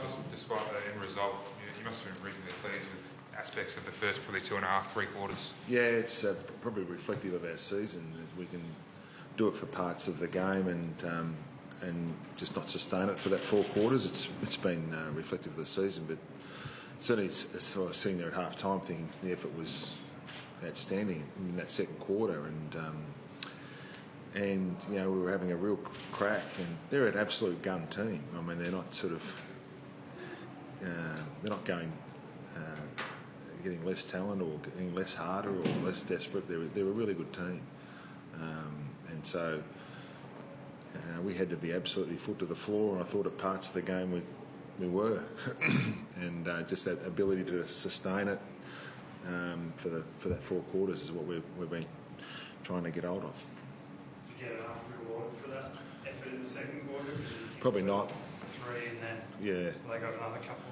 just despite the end result, you must have been reasonably pleased with aspects of the first probably 2.5, 3 quarters. Yeah, it's probably reflective of our season. We can do it for parts of the game and just not sustain it for that 4 quarters. It's been reflective of the season, but certainly I was sitting there at half time thinking the effort was outstanding in that second quarter, and you know, we were having a real crack, and they're an absolute gun team. I mean, they're not sort of they're not going getting less talent or getting less harder or less desperate. They're a really good team, and so we had to be absolutely foot to the floor. And I thought at parts of the game we were, and just that ability to sustain it for that 4 quarters is what we've been trying to get hold of. Did you get enough reward for that effort in the second quarter? Probably not. 3 and then Yeah. They got another couple.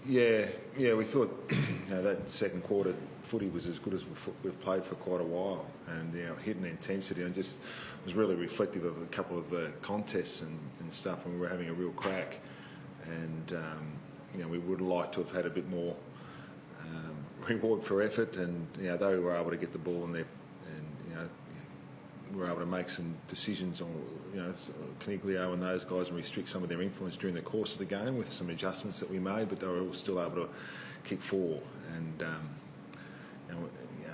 Yeah. We thought that second quarter footy was as good as we've played for quite a while, and hitting intensity and just was really reflective of a couple of the contests and stuff, and we were having a real crack, and we would have liked to have had a bit more reward for effort, and they were able to get the ball in there, and we were able to make some decisions on Caniglio and those guys and restrict some of their influence during the course of the game with some adjustments that we made, but they were all still able to kick 4, and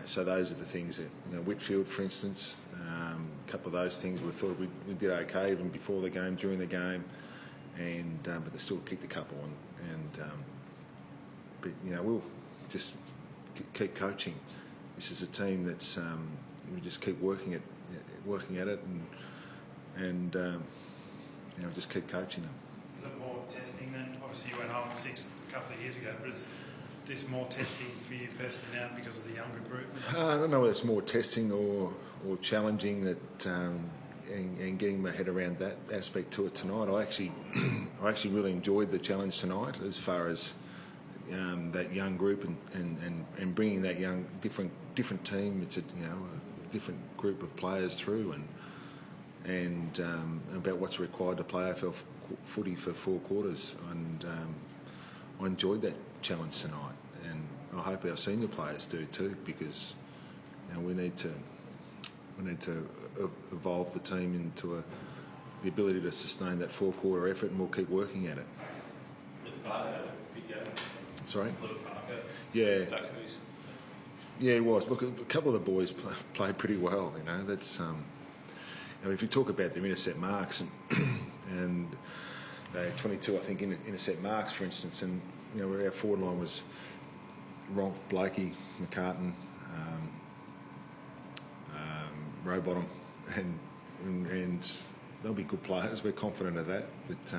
so those are the things that Whitfield, for instance, a couple of those things we thought we did okay even before the game, during the game, and but they still kicked a couple, but we'll just keep coaching. This is a team that's we just keep working at it, and just keep coaching them. Is it more testing then? Obviously you went 0-6 a couple of years ago, but is this more testing for you personally now because of the younger group? I don't know whether it's more testing or challenging that, and getting my head around that aspect to it tonight. I actually really enjoyed the challenge tonight as far as that young group and bringing that young different team. It's a different group of players through, and about what's required to play AFL footy for 4 quarters, and I enjoyed that challenge tonight, and I hope our senior players do too, because we need to evolve the team into the ability to sustain that 4 quarter effort, and we'll keep working at it. Sorry? Yeah. Yeah, it was. Look, a couple of the boys played pretty well. That's if you talk about their intercept marks and they had 22, I think, intercept marks, for instance, and where our forward line was Ronk, Blakey, McCartan, Rowbottom, and they'll be good players. We're confident of that. But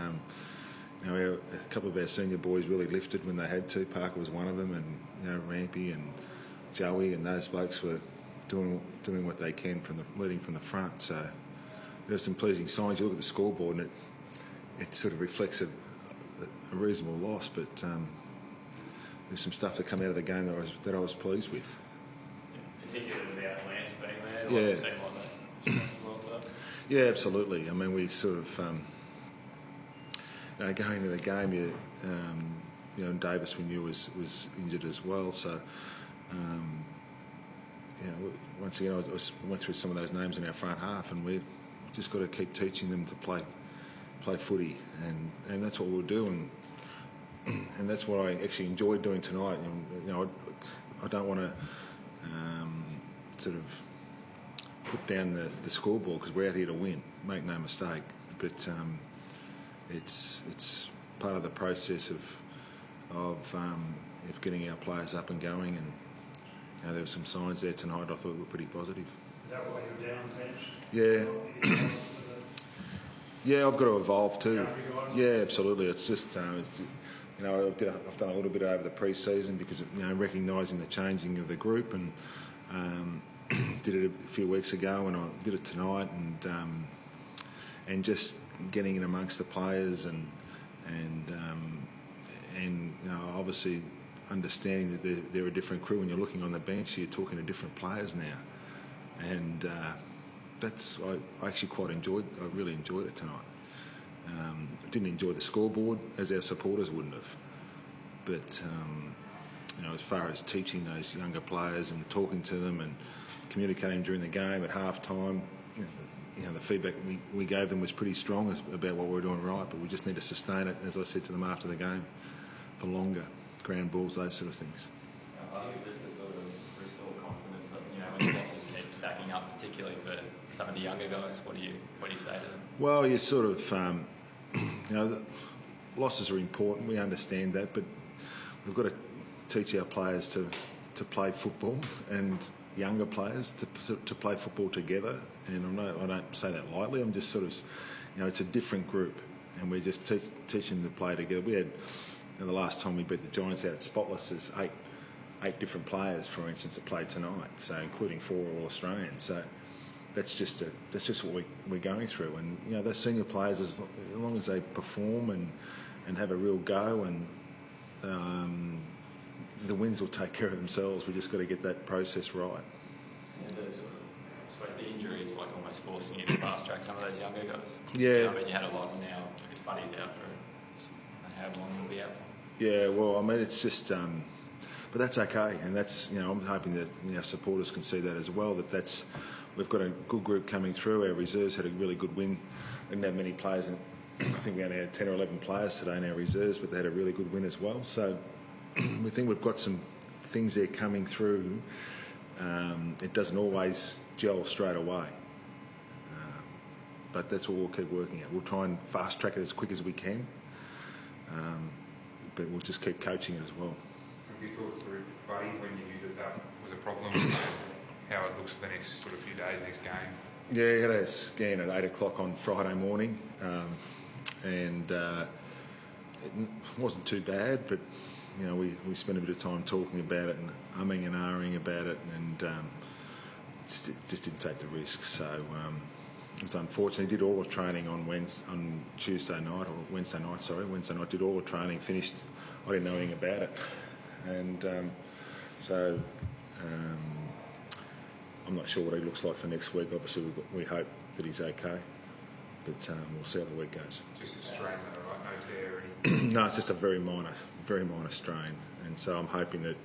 a couple of our senior boys really lifted when they had to. Parker was one of them, and Rampy and Joey and those blokes were doing what they can leading from the front. So there's some pleasing signs. You look at the scoreboard and it sort of reflects a reasonable loss, but there's some stuff that come out of the game that I was pleased with. Particularly without Lance being there, it seemed like that. Yeah, absolutely. I mean, we sort of going into the game, Davis we knew was injured as well, so. Once again, I went through some of those names in our front half, and we've just got to keep teaching them to play footy, and that's what we'll do, and that's what I actually enjoyed doing tonight. And, I don't want to sort of put down the scoreboard, because we're out here to win. Make no mistake, but it's part of the process of getting our players up and going, and there were some signs there tonight I thought were pretty positive. Is that why you're down bench? Yeah. Yeah, I've got to evolve too. Yeah, absolutely. It's just, I've done a little bit over the pre-season because of, recognising the changing of the group, and did it a few weeks ago, and I did it tonight, and just getting in amongst the players, and obviously understanding that they're a different crew. When you're looking on the bench, you're talking to different players now, and I actually I really enjoyed it tonight, Didn't enjoy the scoreboard as our supporters wouldn't have. But, as far as teaching those younger players and talking to them and communicating during the game at half-time, the feedback we gave them was pretty strong about what we were doing right, but we just need to sustain it, as I said to them after the game, for longer. Ground balls, those sort of things. I think it's to sort of restore confidence that, when the losses keep stacking up, particularly for some of the younger guys. What do you say to them? Well, you sort of, the losses are important. We understand that, but we've got to teach our players to play football and younger players to play football together. And I don't say that lightly. I'm just sort of, it's a different group, and we're just teaching them to play together. We had, the last time we beat the Giants out at Spotless, there's eight different players, for instance, that played tonight, so including 4 All-Australians. So that's just what we're going through. And those senior players, as long as they perform and have a real go, and the wins will take care of themselves. We just got to get that process right. Yeah, I suppose the injury is like almost forcing you to fast track some of those younger guys. Yeah. I mean, you had a lot now. If Buddy's out for how long he'll be out for? Yeah, well, I mean, it's just, but that's okay, and that's, I'm hoping that our supporters can see that as well. That's we've got a good group coming through. Our reserves had a really good win. Didn't have many players, and I think we only had 10 or 11 players today in our reserves, but they had a really good win as well. So we think we've got some things there coming through. It doesn't always gel straight away, but that's what we'll keep working at. We'll try and fast track it as quick as we can, but we'll just keep coaching it as well. Have you talked through Buddy when you knew that was a problem, how it looks for the next sort of few days, next game? Yeah, he had a scan at 8 o'clock on Friday morning, and it wasn't too bad, but we spent a bit of time talking about it and umming and ahhing about it, and just didn't take the risk. So it was unfortunate. He did all the training on Wednesday night. Did all the training, finished. I didn't know anything about it, and I'm not sure what he looks like for next week. Obviously, we hope that he's okay, but we'll see how the week goes. Just a strain, though, right? No tear or anything? No, it's just a very minor strain, and so I'm hoping that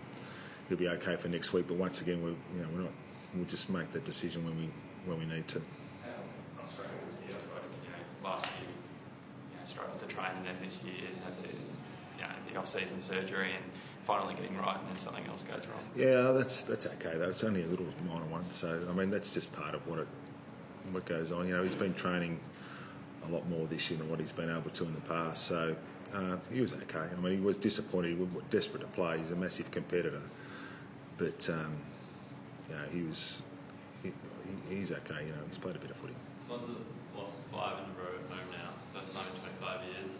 he'll be okay for next week. But once again, we'll just make that decision when we need to. How frustrating was he? I suppose last year struggled to train, and then this year had the off-season surgery and finally getting right, and then something else goes wrong. Yeah, that's okay though. It's only a little minor one, so I mean that's just part of what goes on. He's been training a lot more this year than what he's been able to in the past, so he was okay. I mean, he was disappointed. He was desperate to play. He's a massive competitor, but he's okay. He's played a bit of footy. Swans have lost 5 in a row at home now. First time in 25 years.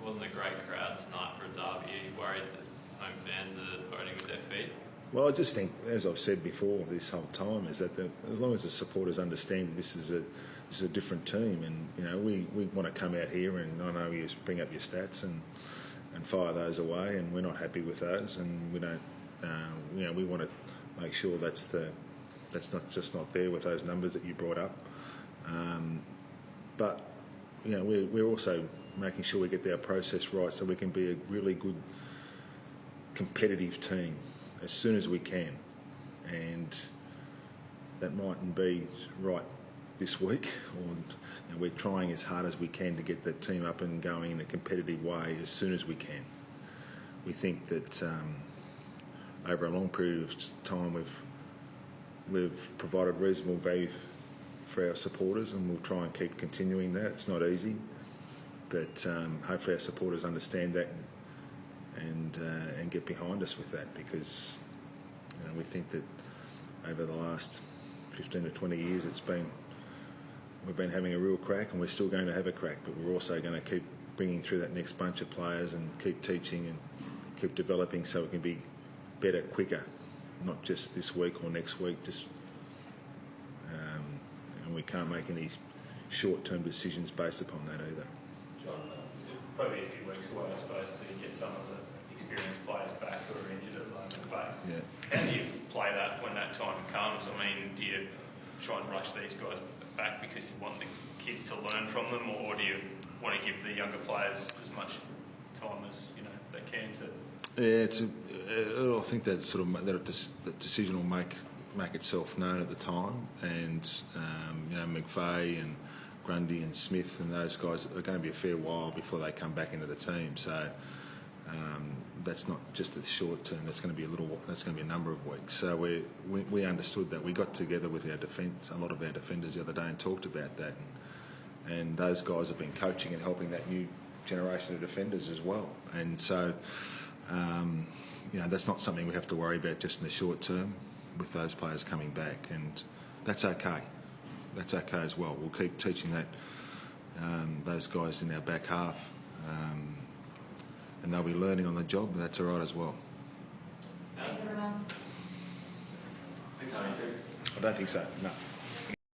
It wasn't a great crowd tonight for a derby. Are you worried that home fans are voting with their feet? Well, I just think, as I've said before this whole time, is that as long as the supporters understand that this is a different team, and we want to come out here, and I know you bring up your stats and fire those away, and we're not happy with those, and we don't. We want to make sure that's not there with those numbers that you brought up. But we're also making sure we get our process right so we can be a really good competitive team as soon as we can, and that mightn't be right this week, or we're trying as hard as we can to get the team up and going in a competitive way as soon as we can. We think that over a long period of time we've provided reasonable value for our supporters, and we'll try and keep continuing that. It's not easy, but hopefully our supporters understand that and get behind us with that, because we think that over the last 15 to 20 years we've been having a real crack, and we're still going to have a crack, but we're also going to keep bringing through that next bunch of players and keep teaching and keep developing so it can be better quicker, not just this week or next week. And we can't make any short-term decisions based upon that either. John, probably a few weeks away, I suppose, to get some of the experienced players back who are injured at the moment. But how do you play that when that time comes? I mean, do you try and rush these guys back because you want the kids to learn from them, or do you want to give the younger players as much time as they can to? Yeah, I think that that decision will make itself known at the time, and McVeigh and Grundy and Smith and those guys are going to be a fair while before they come back into the team. So that's not just the short term. That's going to be That's going to be a number of weeks. So we understood that. We got together with a lot of our defenders the other day and talked about that, and those guys have been coaching and helping that new generation of defenders as well. And so. That's not something we have to worry about just in the short term with those players coming back, and that's okay. That's okay as well. We'll keep teaching that those guys in our back half, and they'll be learning on the job. That's all right as well. Thanks, everyone. I don't think so. No.